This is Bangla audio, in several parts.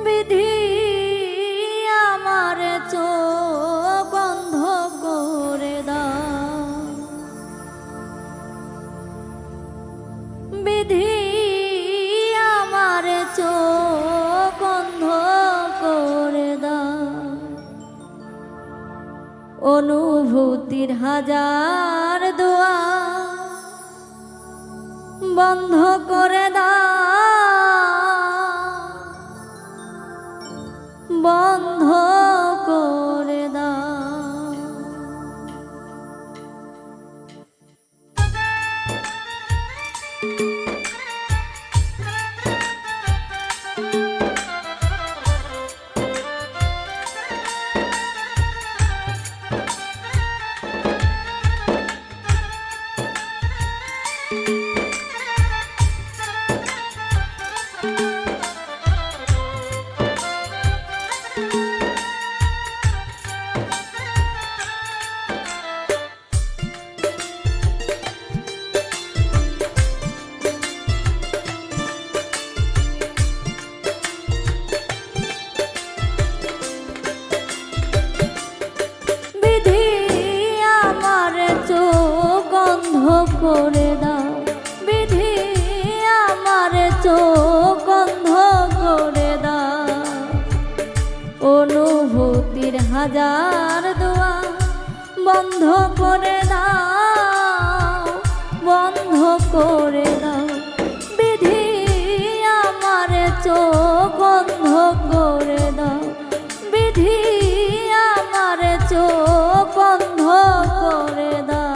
বিধি আমার চোখ বন্ধ করে দাও, বিধি আমার চোখ বন্ধ করে দাও। অনুভূতির হাজার দুয়ার বন্ধ করে দাও, বন্ধ করে দাও। করে দাও, বিধি আমার চোখ বন্ধ করে দাও। অনুভূতির হাজার দুয়ার বন্ধ করে দাও, বন্ধ করে দাও। বিধি আমার চোখ বন্ধ করে দাও, বিধি আমার চোখ বন্ধ করে দাও।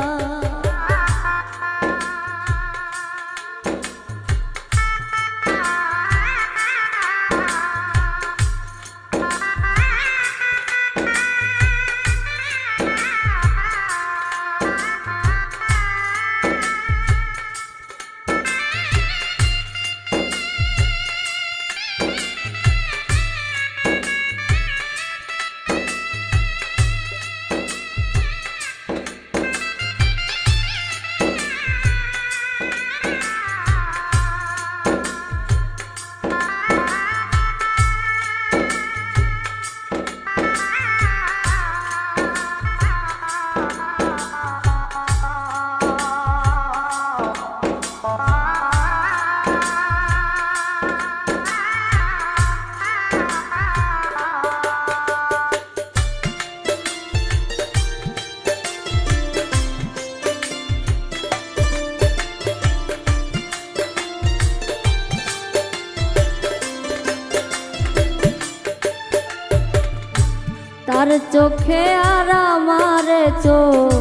তার চোখে আর আমার চোখ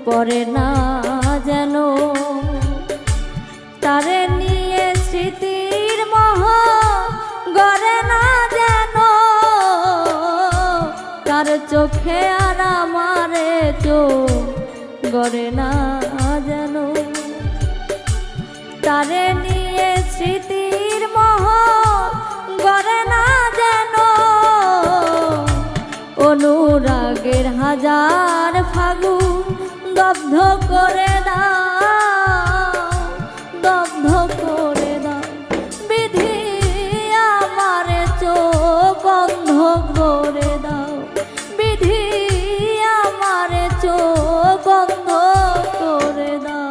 পড়ে না যেন, তারে নিয়ে স্মৃতির মোহ গড়ে না যেন। তার চোখে আর আমার চোখ গড়ে না যেন, তারে নিয়ে স্মৃতির মোহ গড়ে না যেন। অনুরাগের হাজার ফাগুন দগ্ধ করে দাও, দগ্ধ করে দাও। বিধি আমার চোখ বন্ধ করে দাও, বিধি আমার চোখ বন্ধ করে দাও।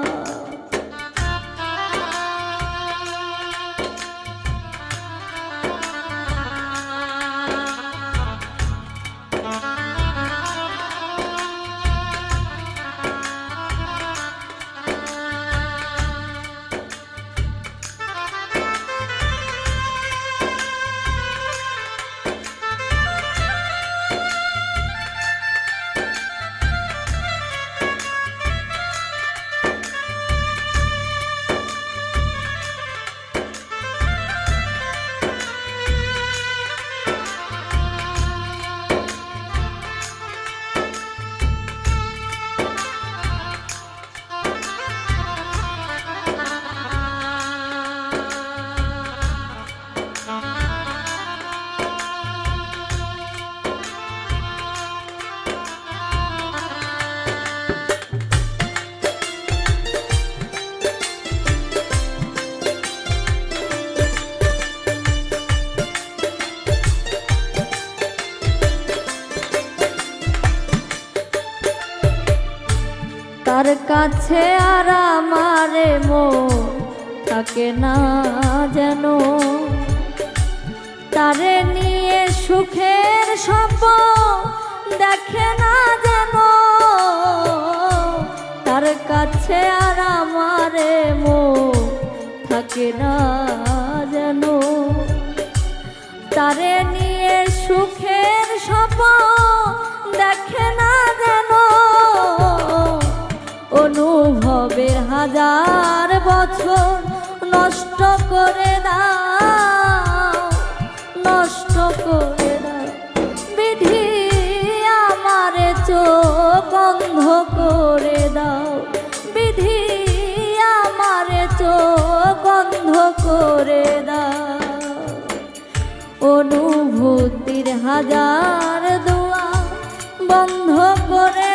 কাছে আর আমারে মন থাকে না যেন, তারে নিয়ে সুখের স্বপ্ন দেখে না যেন, তার কাছে আর আমারে মন থাকে না যেন, তারে নিয়ে সুখের স্বপ্ন দেখে না যেন। অনুভবের হাজার বছর নষ্ট করে দাও, নষ্ট করে দাও বিধি, আমারে চোখ বন্ধ করে দাও বিধি, আমারে চোখ বন্ধ করে দাও। অনুভূতির হাজার দুয়ার বন্ধ করে